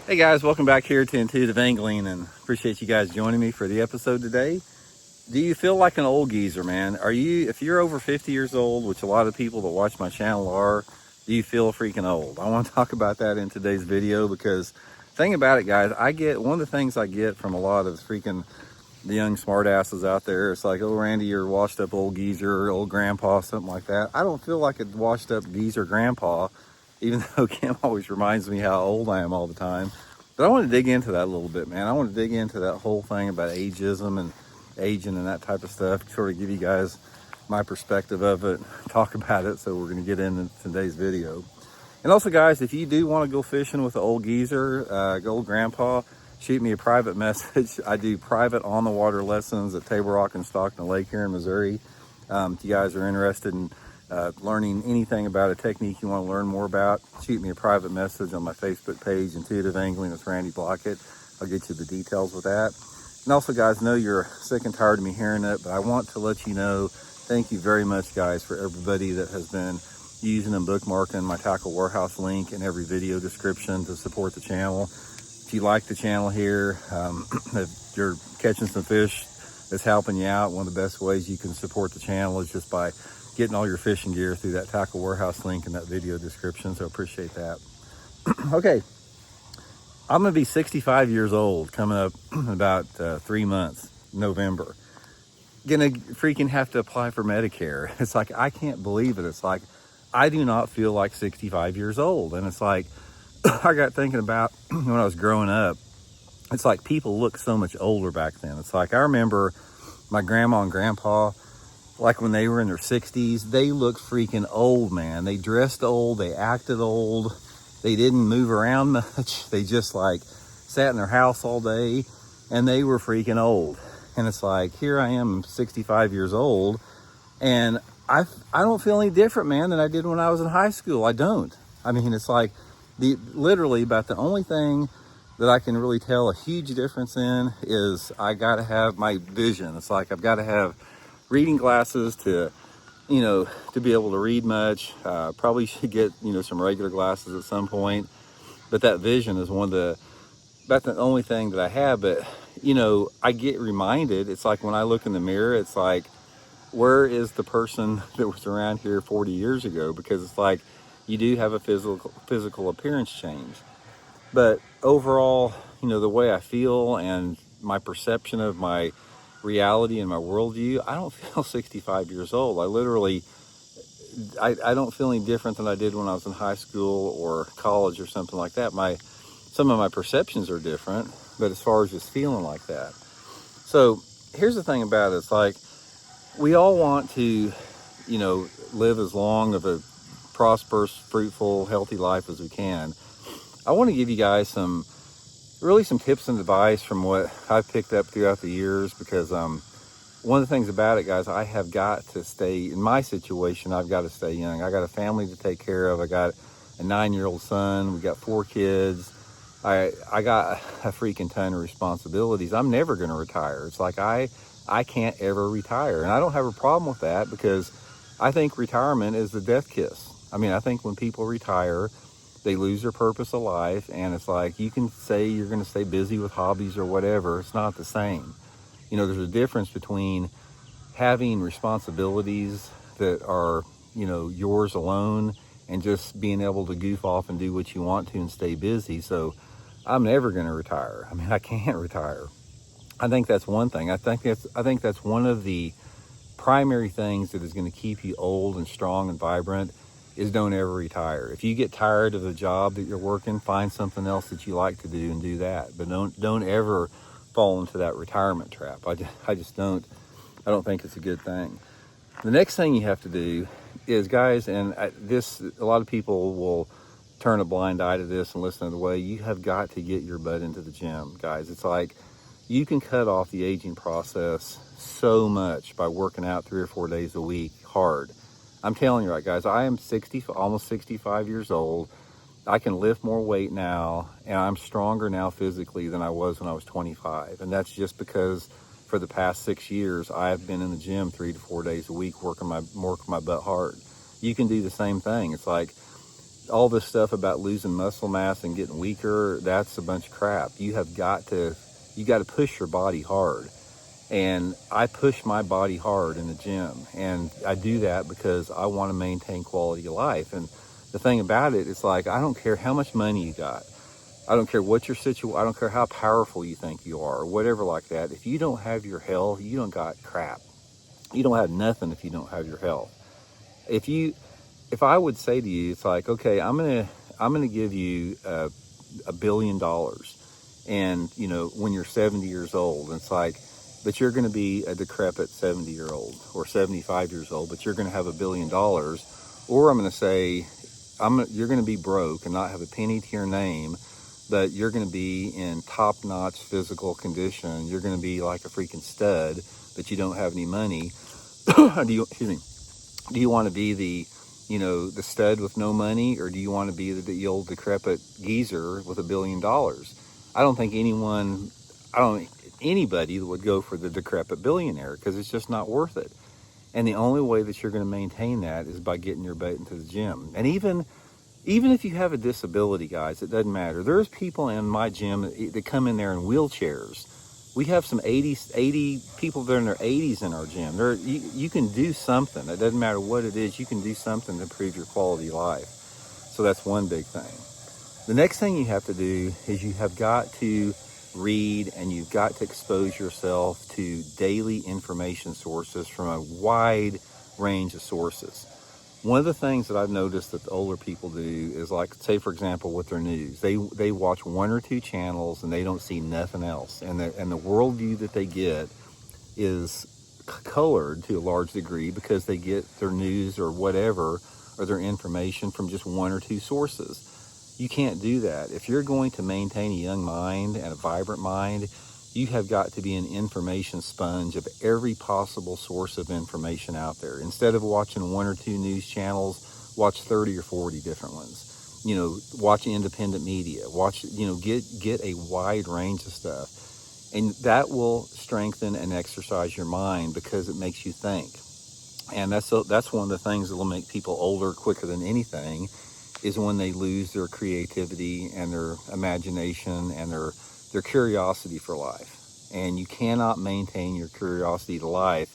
Hey guys, welcome back here to Intuitive Angling, and appreciate you guys joining me for the episode today. Do you feel like an old geezer, man? If you're over 50 years old, which a lot of people that watch my channel are, do you feel freaking old? I want to talk about that in today's video because thing about it, guys, one of the things I get from a lot of the young smartasses out there, it's like, oh, Randy, you're a washed up old geezer, old grandpa, something like that. I don't feel like a washed up geezer grandpa, even though Kim always reminds me how old I am all the time. But I want to dig into that a little bit, man. I want to dig into that whole thing about ageism and aging and that type of stuff, sort of give you guys my perspective of it, talk about it. So we're going to get into today's video. And also, guys, if you do want to go fishing with an old geezer, old grandpa, shoot me a private message. I do private on the water lessons at Table Rock and Stockton Lake here in Missouri. If you guys are interested in learning anything about a technique you want to learn more about, shoot me a private message on my Facebook page, Intuitive Angling with Randy Blaukat. I'll get you the details with that. And also, guys, know you're sick and tired of me hearing it, but I want to let you know, thank you very much, guys, for everybody that has been using and bookmarking my Tackle Warehouse link in every video description to support the channel. If you like the channel here, if you're catching some fish that's helping you out, one of the best ways you can support the channel is just by getting all your fishing gear through that Tackle Warehouse link in that video description, so appreciate that. Okay, I'm gonna be 65 years old coming up in about 3 months, November. Gonna freaking have to apply for Medicare. It's like, I can't believe it. It's like, I do not feel like 65 years old. And it's like, I got thinking about when I was growing up, it's like people look so much older back then. It's like, I remember my grandma and grandpa, like when they were in their 60s, they looked freaking old, man. They dressed old, they acted old, they didn't move around much. They just like sat in their house all day and they were freaking old. And it's like, here I am, 65 years old, and I don't feel any different, man, than I did when I was in high school. I don't. I mean, it's like literally about the only thing that I can really tell a huge difference in is I got to have my vision. It's like I've got to have reading glasses to be able to read much. Probably should get, some regular glasses at some point. But that vision is about the only thing that I have. But, I get reminded, it's like when I look in the mirror, it's like, where is the person that was around here 40 years ago? Because it's like, you do have a physical appearance change. But overall, the way I feel and my perception of my reality and my worldview, I don't feel 65 years old. I don't feel any different than I did when I was in high school or college or something like that. Some of my perceptions are different, but as far as just feeling like that. So here's the thing about it. It's like, we all want to, live as long of a prosperous, fruitful, healthy life as we can. I want to give you guys some tips and advice from what I've picked up throughout the years, because one of the things about it, guys, I have got to stay, in my situation, I've got to stay young. I got a family to take care of. I got a 9-year-old son. We got 4 kids. I got a freaking ton of responsibilities. I'm never going to retire. It's like I can't ever retire. And I don't have a problem with that, because I think retirement is the death kiss. I mean, I think when people retire, they lose their purpose of life, and it's like, you can say you're going to stay busy with hobbies or whatever. It's not the same. There's a difference between having responsibilities that are, yours alone, and just being able to goof off and do what you want to and stay busy. So I'm never going to retire. I mean, I can't retire. I think that's one thing. I think that's one of the primary things that is going to keep you old and strong and vibrant, is don't ever retire. If you get tired of the job that you're working, find something else that you like to do and do that. But don't ever fall into that retirement trap. I don't think it's a good thing. The next thing you have to do is, guys, a lot of people will turn a blind eye to this and listen to the way, you have got to get your butt into the gym, guys. It's like, you can cut off the aging process so much by working out 3 or 4 days a week hard. I'm telling you, right, guys, I am almost 65 years old. I can lift more weight now, and I'm stronger now physically than I was when I was 25. And that's just because for the past 6 years, I've been in the gym 3 to 4 days a week, working my butt hard. You can do the same thing. It's like, all this stuff about losing muscle mass and getting weaker, that's a bunch of crap. You got to push your body hard. And I push my body hard in the gym. And I do that because I want to maintain quality of life. And the thing about it, it's like, I don't care how much money you got. I don't care what your situation, I don't care how powerful you think you are or whatever like that. If you don't have your health, you don't got crap. You don't have nothing if you don't have your health. If I would say to you, it's like, okay, I'm gonna give you $1 billion, and when you're 70 years old, it's like, but you're going to be a decrepit 70-year-old or 75 years old, but you're going to have $1 billion, or I'm going to say, you're going to be broke and not have a penny to your name, but you're going to be in top-notch physical condition. You're going to be like a freaking stud, but you don't have any money. Do you want to be the stud with no money, or do you want to be the old decrepit geezer with $1 billion? I don't think anybody would go for the decrepit billionaire, because it's just not worth it. And the only way that you're going to maintain that is by getting your butt into the gym. And even if you have a disability, guys, it doesn't matter. There's people in my gym that come in there in wheelchairs. We have some 80 people that are in their 80s in our gym. You can do something. It doesn't matter what it is. You can do something to improve your quality of life. So that's one big thing. The next thing you have to do is you have got to read, and you've got to expose yourself to daily information sources from a wide range of sources. One of the things that I've noticed that the older people do is, like, say for example with their news, they watch one or two channels and they don't see nothing else, and the worldview that they get is colored to a large degree because they get their news or whatever, or their information, from just one or two sources. You can't do that. If you're going to maintain a young mind and a vibrant mind, you have got to be an information sponge of every possible source of information out there. Instead of watching one or two news channels, watch 30 or 40 different ones. Watch independent media. Get a wide range of stuff. And that will strengthen and exercise your mind, because it makes you think. And that's one of the things that will make people older quicker than anything, is when they lose their creativity and their imagination and their curiosity for life. And you cannot maintain your curiosity to life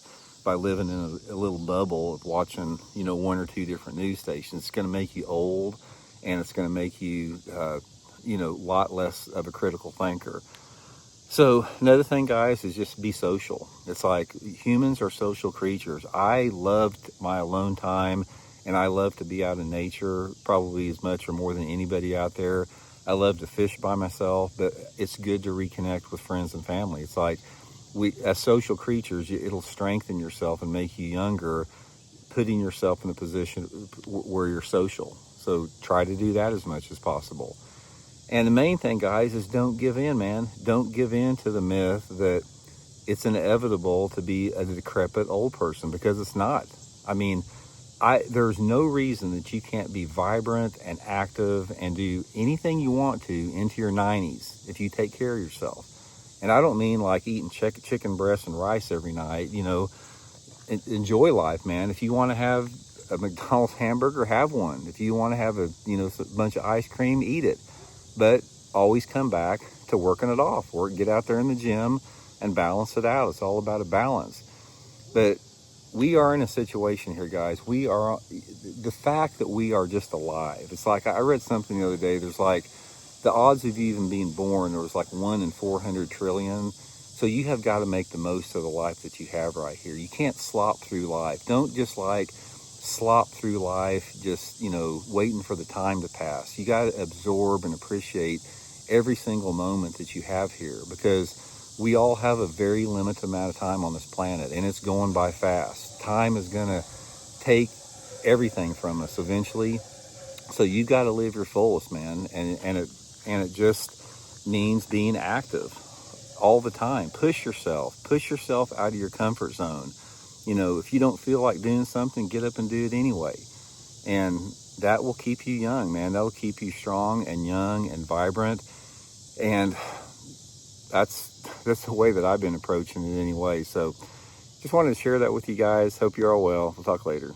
by living in a little bubble of watching, one or two different news stations. It's going to make you old, and it's going to make you, a lot less of a critical thinker. So another thing, guys, is just be social. It's like, humans are social creatures. I loved my alone time, and I love to be out in nature probably as much or more than anybody out there. I love to fish by myself, but it's good to reconnect with friends and family. It's like, as social creatures, it'll strengthen yourself and make you younger, putting yourself in a position where you're social. So try to do that as much as possible. And the main thing, guys, is don't give in, man. Don't give in to the myth that it's inevitable to be a decrepit old person, because it's not. I mean, there's no reason that you can't be vibrant and active and do anything you want to into your 90s if you take care of yourself. And I don't mean like eating chicken breast and rice every night. Enjoy life, man. If you want to have a McDonald's hamburger, have one. If you want to have a bunch of ice cream, eat it. But always come back to working it off, or get out there in the gym and balance it out. It's all about a balance. But we are in a situation here, guys. The fact that we are just alive. It's like, I read something the other day. There's like, the odds of you even being born, there was like 1 in 400 trillion. So you have got to make the most of the life that you have right here. You can't slop through life. Don't just slop through life, just, waiting for the time to pass. You got to absorb and appreciate every single moment that you have here, because we all have a very limited amount of time on this planet, and it's going by fast. Time is going to take everything from us eventually. So you got to live your fullest, man. And it just means being active all the time. Push yourself out of your comfort zone. If you don't feel like doing something, get up and do it anyway. And that will keep you young, man. That'll keep you strong and young and vibrant. And that's the way that I've been approaching it anyway. So just wanted to share that with you guys. Hope you're all well. We'll talk later.